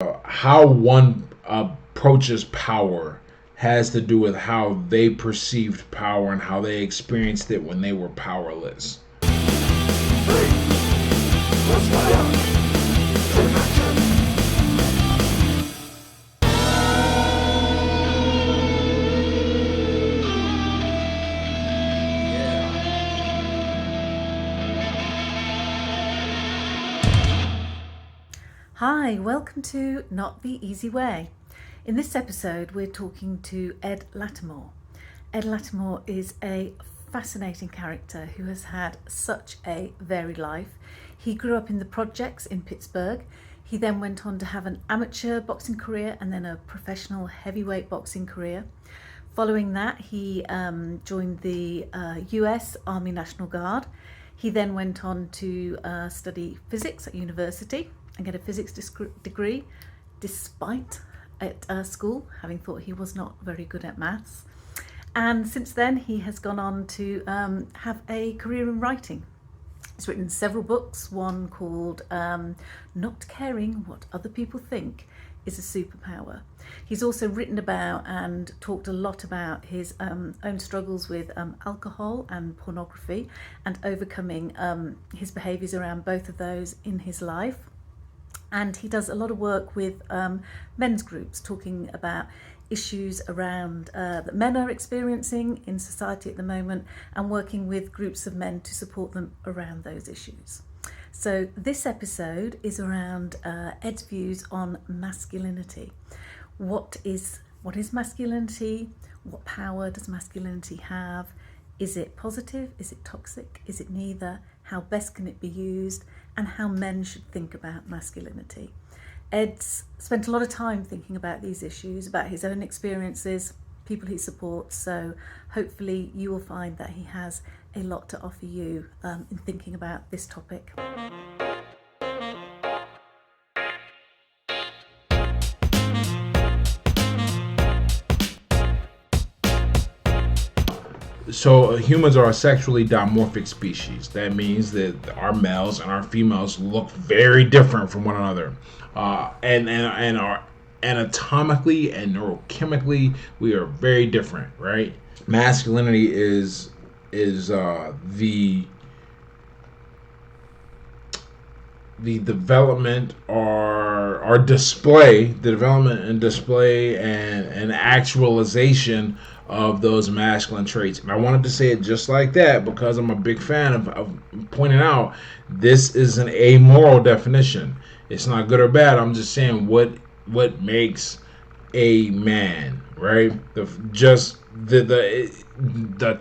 how one approaches power has to do with how they perceived power and how they experienced it when they were powerless. Hi, welcome to Not the Easy Way. In this episode, we're talking to Ed Latimore. Ed Latimore is a fascinating character who has had such a varied life. He grew up in the projects in Pittsburgh. He then went on to have an amateur boxing career and then a professional heavyweight boxing career. Following that, he joined the US Army National Guard. He then went on to study physics at university and get a physics degree, despite at school having thought he was not very good at maths. And since then, he has gone on to have a career in writing. He's written several books, one called Not Caring What Other People Think is a Superpower. He's also written about and talked a lot about his own struggles with alcohol and pornography and overcoming his behaviours around both of those in his life. And he does a lot of work with men's groups, talking about issues around that men are experiencing in society at the moment and working with groups of men to support them around those issues. So this episode is around Ed's views on masculinity. What is masculinity? What power does masculinity have? Is it positive? Is it toxic? Is it neither? How best can it be used? And how men should think about masculinity. Ed's spent a lot of time thinking about these issues, about his own experiences, people he supports, so hopefully you will find that he has a lot to offer you in thinking about this topic. So humans are a sexually dimorphic species. That means that our males and our females look very different from one another, and are anatomically and neurochemically we are very different, right? Masculinity is the development or display, the development and display and actualization of those masculine traits. And I wanted to say it just like that because I'm a big fan of pointing out this is an amoral definition. It's not good or bad. I'm just saying what makes a man, right? The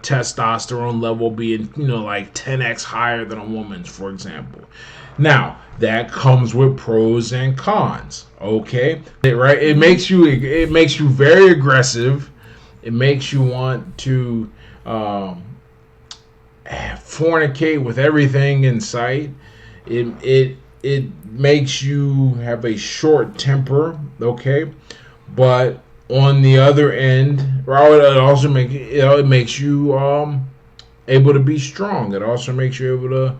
testosterone level being, like 10x higher than a woman's, for example. Now, that comes with pros and cons, okay? Right? It makes you very aggressive. It makes you want to fornicate with everything in sight. It makes you have a short temper, okay? But on the other end, it also makes you able to be strong. It also makes you able to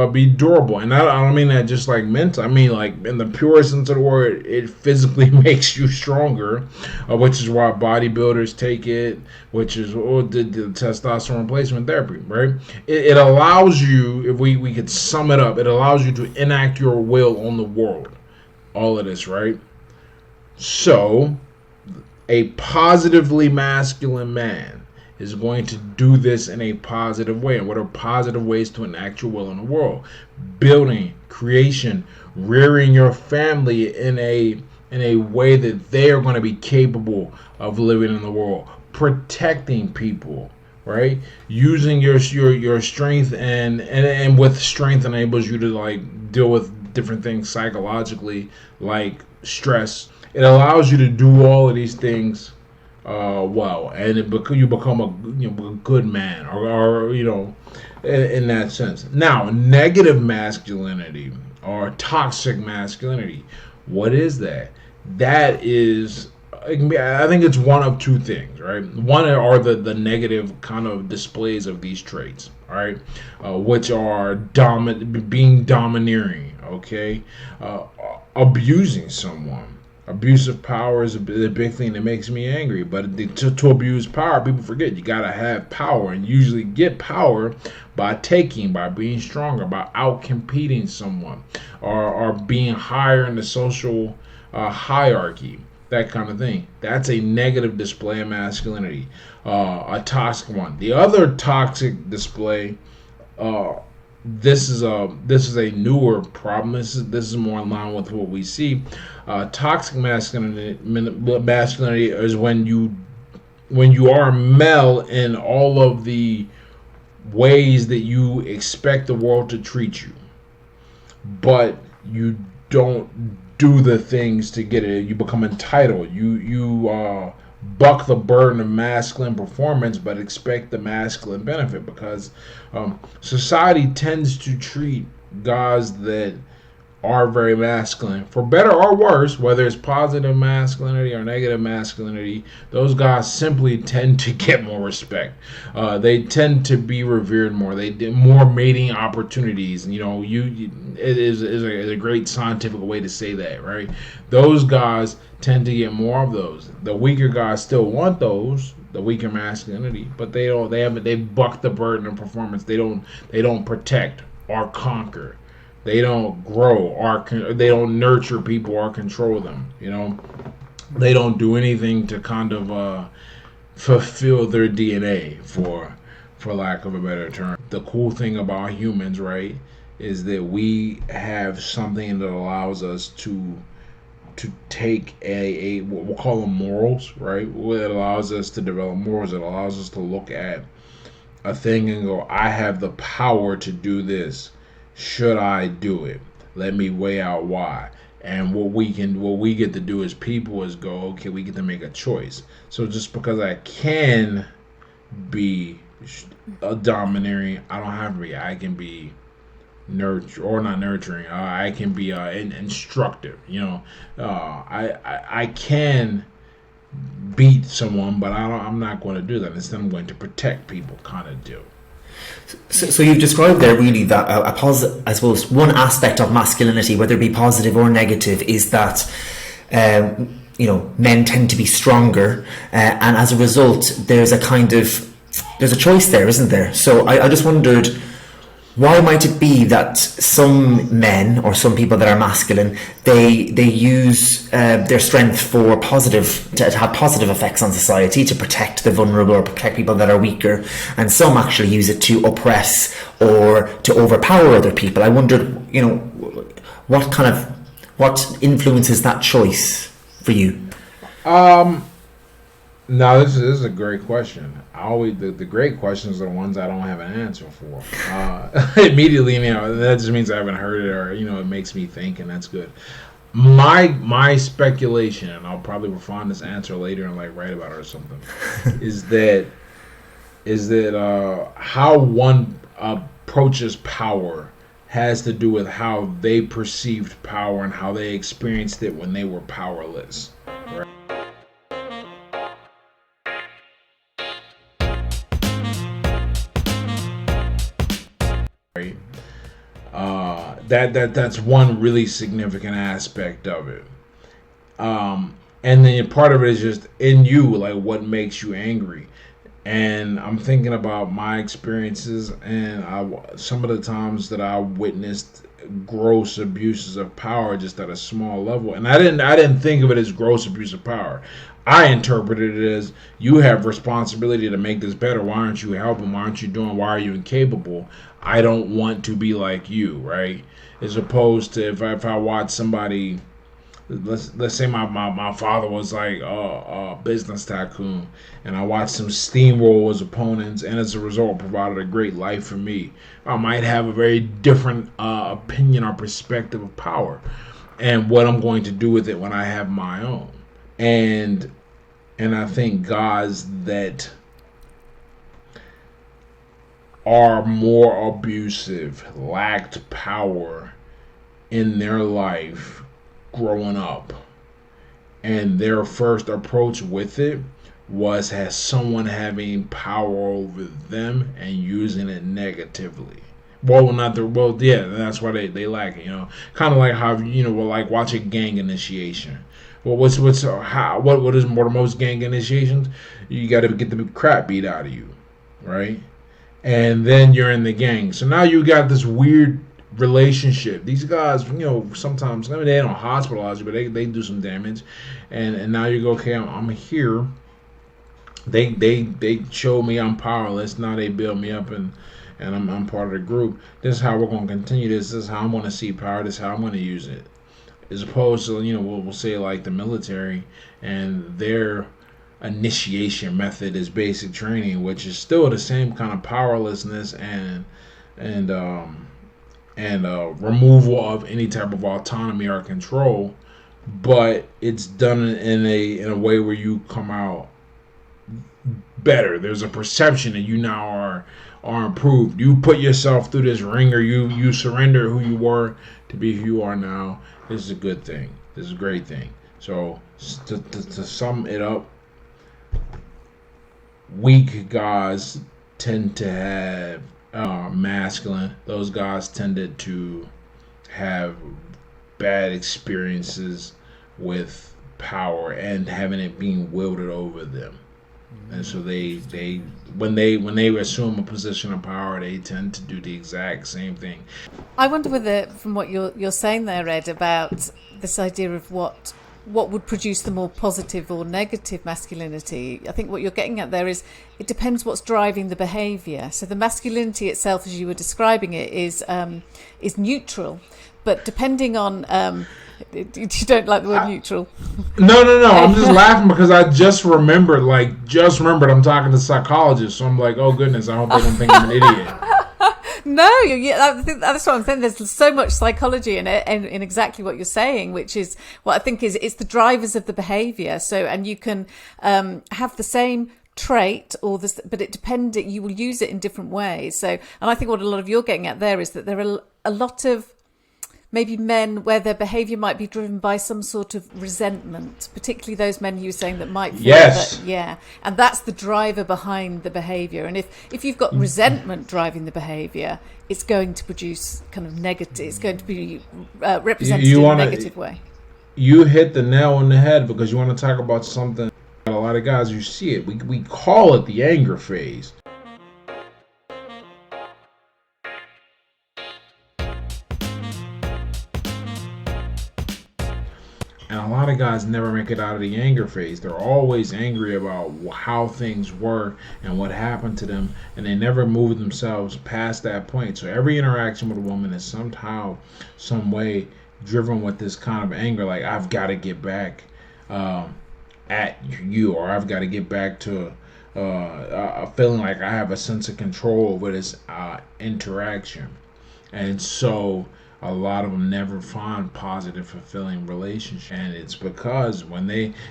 be durable. And I don't mean that just like mental. I mean like in the purest sense of the word, it physically makes you stronger, which is why bodybuilders take it, which is the testosterone replacement therapy, right? It allows you, if we could sum it up, it allows you to enact your will on the world. All of this, right? So, a positively masculine man is going to do this in a positive way. And what are positive ways to enact your will in the world? Building, creation, rearing your family in a way that they are going to be capable of living in the world. Protecting people, right? Using your strength and with strength enables you to like deal with different things psychologically, like stress. It allows you to do all of these things well, and you become a good man, or in that sense. Now, negative masculinity or toxic masculinity, what is that? That is, I think it's one of two things, right? One are the negative kind of displays of these traits, all right, which are being domineering, okay, abusing someone. Abuse of power is the big thing that makes me angry. But to abuse power, people forget you gotta have power, and usually get power by taking, by being stronger, by out competing someone, or being higher in the social hierarchy. That kind of thing. That's a negative display of masculinity, a toxic one. The other toxic display, uh, this is a newer problem. This is more in line with what we see. Toxic masculinity is when you are male in all of the ways that you expect the world to treat you, but you don't do the things to get it. You become entitled. You buck the burden of masculine performance, but expect the masculine benefit because society tends to treat guys that are very masculine, for better or worse, whether it's positive masculinity or negative masculinity. Those guys simply tend to get more respect. They tend to be revered more. They get more mating opportunities. It is a great scientific way to say that, right? Those guys tend to get more of those. The weaker guys still want those, the weaker masculinity, but they don't. They buck the burden of performance. They don't protect or conquer. They don't grow or they don't nurture people or control them. They don't do anything to kind of fulfill their DNA, for lack of a better term. The cool thing about humans, right, is that we have something that allows us to take a what we'll call them morals, right? It allows us to develop morals. It allows us to look at a thing and go, I have the power to do this. Should I do it? Let me weigh out why. And what we get to do as people is go, okay, we get to make a choice. So just because I can be a domineering, I don't have to be. I can be not nurturing. I can be instructive. I can beat someone, but I'm not going to do that. Instead, I'm going to protect people. Kind of do. So you've described there really that I suppose one aspect of masculinity, whether it be positive or negative, is that men tend to be stronger, and as a result, there's a choice there, isn't there? So I just wondered, why might it be that some men or some people that are masculine, they use their strength to have positive effects on society, to protect the vulnerable or protect people that are weaker, and some actually use it to oppress or to overpower other people? I wondered, what influences that choice for you? No, this is a great question. The great questions are the ones I don't have an answer for. Immediately, that just means I haven't heard it, or it makes me think, and that's good. My speculation, and I'll probably refine this answer later and write about it or something, is that how one approaches power has to do with how they perceived power and how they experienced it when they were powerless. Right? That's one really significant aspect of it. And then part of it is just in you, what makes you angry. And I'm thinking about my experiences and some of the times that I witnessed gross abuses of power just at a small level. And I didn't think of it as gross abuse of power. I interpreted it as, you have responsibility to make this better. Why aren't you helping? Why aren't you doing? Why are you incapable? I don't want to be like you, right? As opposed to if I watch somebody, let's say my father was like a business tycoon, and I watched him steamroll his opponents, and as a result provided a great life for me. I might have a very different opinion or perspective of power and what I'm going to do with it when I have my own. And I think guys that are more abusive lacked power in their life growing up, and their first approach with it was as someone having power over them and using it negatively, Well, not the well, yeah. That's why they lack it. Kind of like how like watching gang initiation. Well, what is more the most gang initiations? You got to get the crap beat out of you, right? And then you're in the gang. So now you got this weird relationship. These guys, sometimes they don't hospitalize you, but they do some damage. And now you go, okay, I'm here. They show me I'm powerless. Now they build me up and I'm part of the group. This is how we're going to continue this. This is how I'm going to see power. This is how I'm going to use it. As opposed to, we'll say like the military and their initiation method is basic training, which is still the same kind of powerlessness and removal of any type of autonomy or control, but it's done in a way where you come out better. There's a perception that you now are improved. You put yourself through this ringer. You surrender who you were to be who you are now. This is a good thing. This is a great thing. So to sum it up, weak guys tend to have masculine. Those guys tended to have bad experiences with power and having it being wielded over them. And so they when they assume a position of power, they tend to do the exact same thing. I wonder whether, from what you're saying there, Ed, about this idea of what would produce the more positive or negative masculinity, I think what you're getting at there is it depends what's driving the behaviour. So the masculinity itself, as you were describing it, is neutral, but depending on you don't like the word neutral. No. I'm just laughing because I just remembered. I'm talking to psychologists, so I'm like, oh goodness, I hope they don't think I'm an idiot. No, I think that's what I'm saying. There's so much psychology in it, and in exactly what you're saying, which is what I think is it's the drivers of the behaviour. So, and you can have the same trait but it depends. You will use it in different ways. So, and I think what a lot of you're getting at there is that there are a lot of maybe men where their behaviour might be driven by some sort of resentment, particularly those men you were saying that might feel yes. And that's the driver behind the behaviour. And if you've got resentment driving the behaviour, it's going to produce kind of negative, it's going to be represented in a negative way. You hit the nail on the head because you want to talk about something. A lot of guys, you see it. We call it the anger phase. And a lot of guys never make it out of the anger phase. They're always angry about how things were and what happened to them, and they never move themselves past that point. So every interaction with a woman is somehow, some way driven with this kind of anger. Like, I've got to get back at you, or I've got to get back to a feeling like I have a sense of control over this interaction. And so a lot of them never find positive, fulfilling relationships, and it's because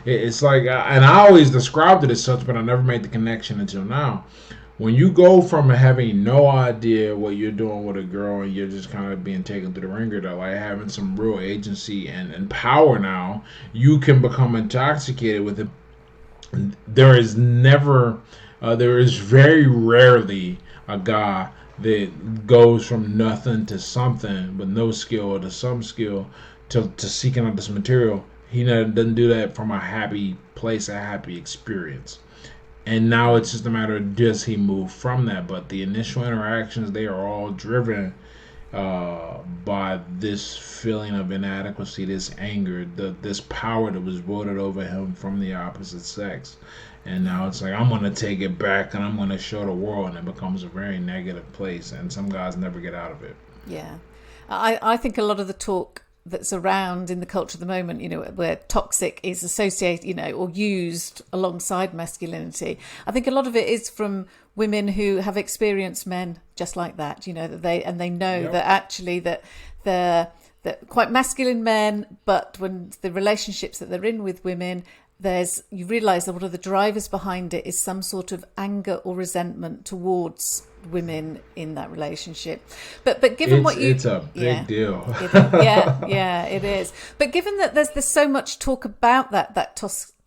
it's like, and I always described it as such, but I never made the connection until now. When you go from having no idea what you're doing with a girl, and you're just kind of being taken through the ringer, to like having some real agency and power, now you can become intoxicated with it. There is very rarely a guy that goes from nothing to something with no skill, or to some skill, to seeking out this material. He doesn't do that from a happy place, a happy experience. And now it's just a matter of, does he move from that? But the initial interactions, they are all driven by this feeling of inadequacy, this anger, this power that was voted over him from the opposite sex. And now it's like, I'm going to take it back and I'm going to show the world, and it becomes a very negative place, and some guys never get out of it. Yeah. I think a lot of the talk that's around in the culture at the moment, where toxic is associated, or used alongside masculinity, I think a lot of it is from women who have experienced men just like that, that they know yep. that actually that they're quite masculine men, but when the relationships that they're in with women, you realise that one of the drivers behind it is some sort of anger or resentment towards women in that relationship. But given it's a big deal. It is. But given that there's so much talk about that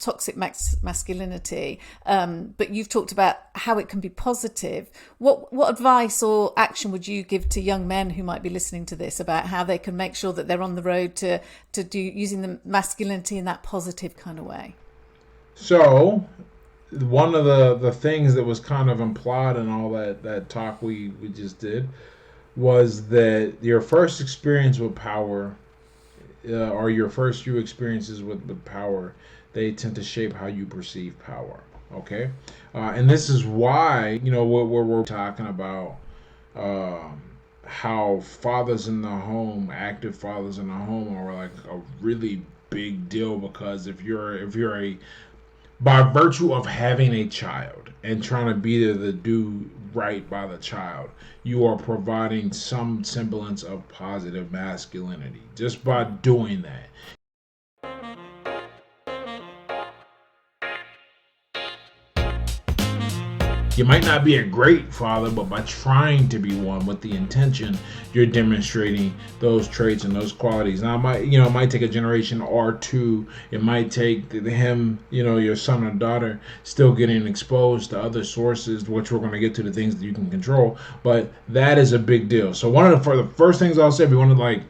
toxic masculinity, but you've talked about how it can be positive. What advice or action would you give to young men who might be listening to this about how they can make sure that they're on the road to do using the masculinity in that positive kind of way? So, one of the things that was kind of implied in all that talk we just did was that your first experience with power, or your first few experiences with power, they tend to shape how you perceive power. Okay, and this is why what we're talking about, how fathers in the home, active fathers in the home, are like a really big deal, because if you're a by virtue of having a child and trying to be there to do right by the child, you are providing some semblance of positive masculinity just by doing that. You might not be a great father, but by trying to be one with the intention, you're demonstrating those traits and those qualities. Now, it might take a generation or two. It might take him, your son or daughter, still getting exposed to other sources, which we're going to get to, the things that you can control. But that is a big deal. So one of the first things I'll say, if you want to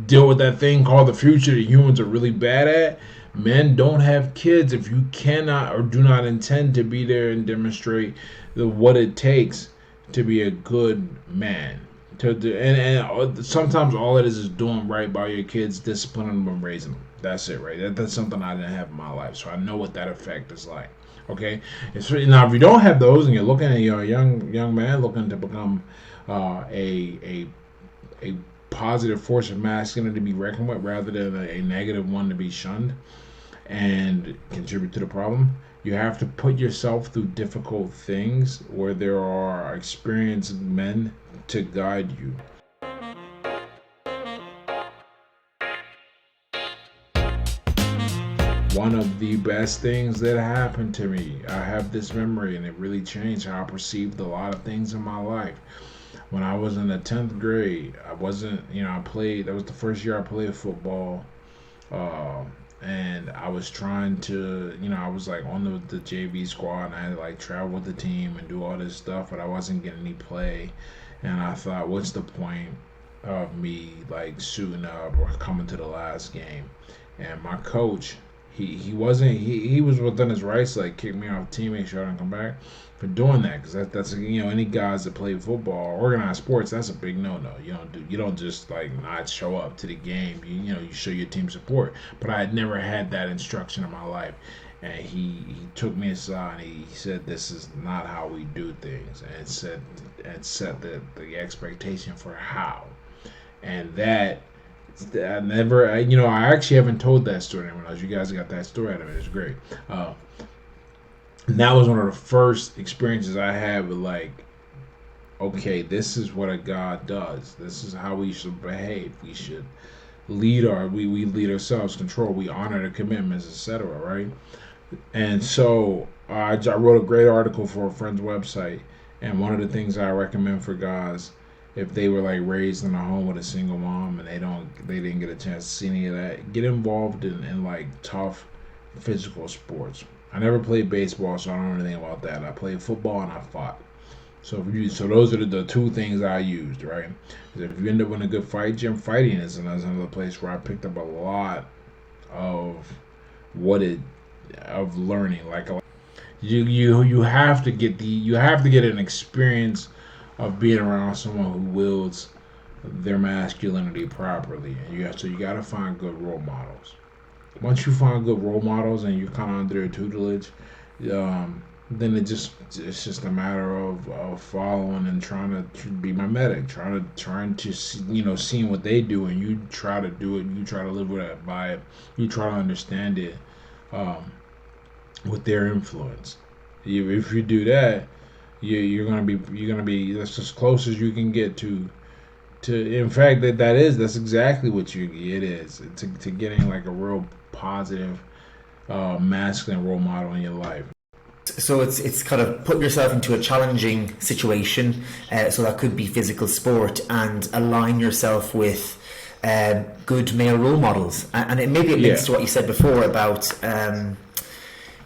deal with that thing called the future that humans are really bad at, men, don't have kids if you cannot or do not intend to be there and demonstrate what it takes to be a good man. And sometimes all it is doing right by your kids, disciplining them and raising them. That's it, right? That's something I didn't have in my life, so I know what that effect is like. Okay, now if you don't have those and you're looking at a young man looking to become a positive force of masculinity to be reckoned with, rather than a negative one to be shunned and contribute to the problem, you have to put yourself through difficult things where there are experienced men to guide you. One of the best things that happened to me, I have this memory, and it really changed how I perceived a lot of things in my life. When I was in the 10th grade, I wasn't, I played, that was the first year I played football. And I was trying to, I was on the JV squad, and I had to travel with the team and do all this stuff, but I wasn't getting any play. And I thought, what's the point of me suiting up or coming to the last game? And my coach, he was within his rights to kick me off the team, make sure I don't come back for doing that, because that's any guys that play football, organized sports, that's a big no-no. You don't just not show up to the game. You show your team support. But I had never had that instruction in my life, and he took me aside and he said, this is not how we do things, and set the expectation for how. And that I actually haven't told that story to anyone else. You guys got that story out of it. It's great. And that was one of the first experiences I had with okay, this is what a God does. This is how we should behave. We should lead we lead ourselves, control, we honor the commitments, etc. Right? And so I wrote a great article for a friend's website, and one of the things I recommend for guys, if they were raised in a home with a single mom and they didn't get a chance to see any of that, get involved in tough physical sports. I never played baseball, so I don't know anything about that. I played football and I fought. So those are the two things I used, right? If you end up in a good fight, gym fighting is another place where I picked up a lot of learning. You have to get an experience of being around someone who wields their masculinity properly, and you got to find good role models. Once you find good role models and you're kind of under their tutelage, then it's just a matter of following and trying to be mimetic, trying to seeing what they do, and you try to do it, you try to live with it, by it, you try to understand it with their influence. If you do that, you're gonna be that's as close as you can get to in fact that's exactly what it is to getting a real positive masculine role model in your life. So it's kind of putting yourself into a challenging situation, so that could be physical sport, and align yourself with good male role models, and maybe it links to what you said before about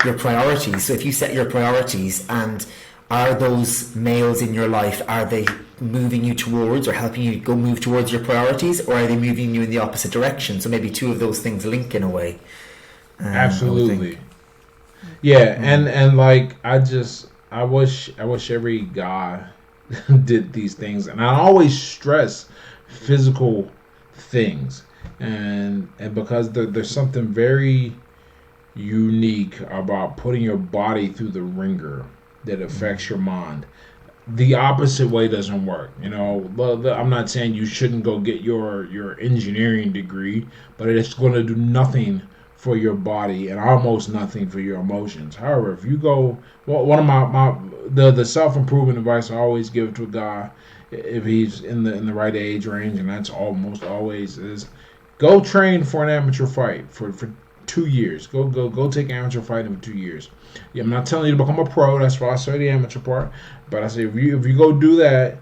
your priorities. So if you set your priorities, and are those males in your life, are they moving you towards or helping you move towards your priorities, or are they moving you in the opposite direction? So maybe two of those things link in a way. Absolutely. Yeah, and like I wish every guy did these things, and I always stress physical things, and because there's something very unique about putting your body through the ringer that affects your mind. The opposite way doesn't work. I'm not saying you shouldn't go get your engineering degree, but it's going to do nothing for your body and almost nothing for your emotions. However, if you go, well, one of the self improvement advice I always give to a guy, if he's in the right age range, and that's almost always, is go train for an amateur fight for 2 years. Go take amateur fighting for 2 years. Yeah, I'm not telling you to become a pro. That's why I say the amateur part. But I say if you go do that,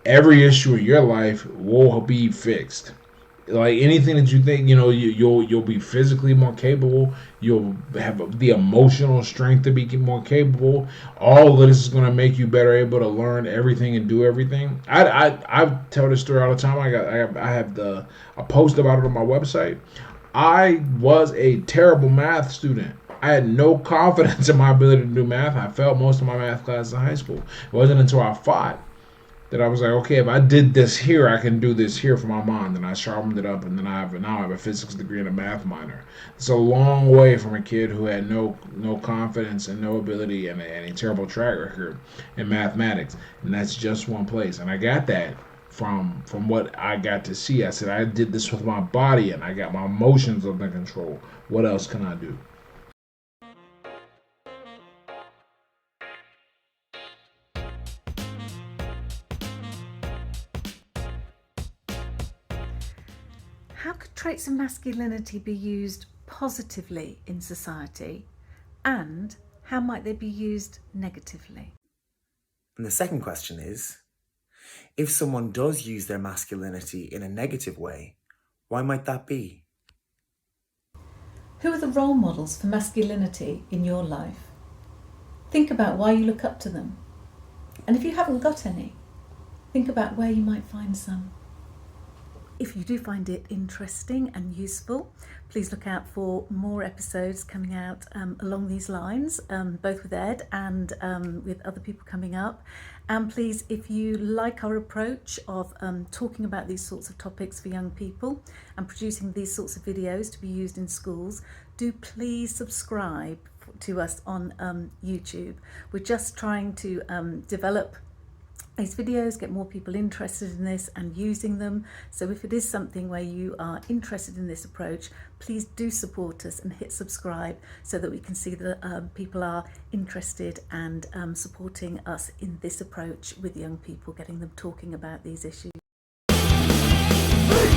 every issue in your life will be fixed. Like anything that you think, you'll be physically more capable. You'll have the emotional strength to be more capable. All of this is going to make you better able to learn everything and do everything. I tell this story all the time. I have a post about it on my website. I was a terrible math student. I had no confidence in my ability to do math. I failed most of my math classes in high school. It wasn't until I fought that I was like, okay, if I did this here, I can do this here for my mind. And I sharpened it up, and then now I have a physics degree and a math minor. It's a long way from a kid who had no confidence and no ability and a terrible track record in mathematics. And that's just one place. And I got that from what I got to see. I said, I did this with my body, and I got my emotions under control. What else can I do? How could traits of masculinity be used positively in society, and how might they be used negatively? And the second question is, if someone does use their masculinity in a negative way, why might that be? Who are the role models for masculinity in your life? Think about why you look up to them. And if you haven't got any, think about where you might find some. If you do find it interesting and useful, please look out for more episodes coming out along these lines, both with Ed and with other people coming up. And please, if you like our approach of talking about these sorts of topics for young people and producing these sorts of videos to be used in schools, do please subscribe to us on YouTube. We're just trying to develop these videos, get more people interested in this and using them. So if it is something where you are interested in this approach, please do support us and hit subscribe so that we can see that people are interested and supporting us in this approach with young people, getting them talking about these issues. Hey,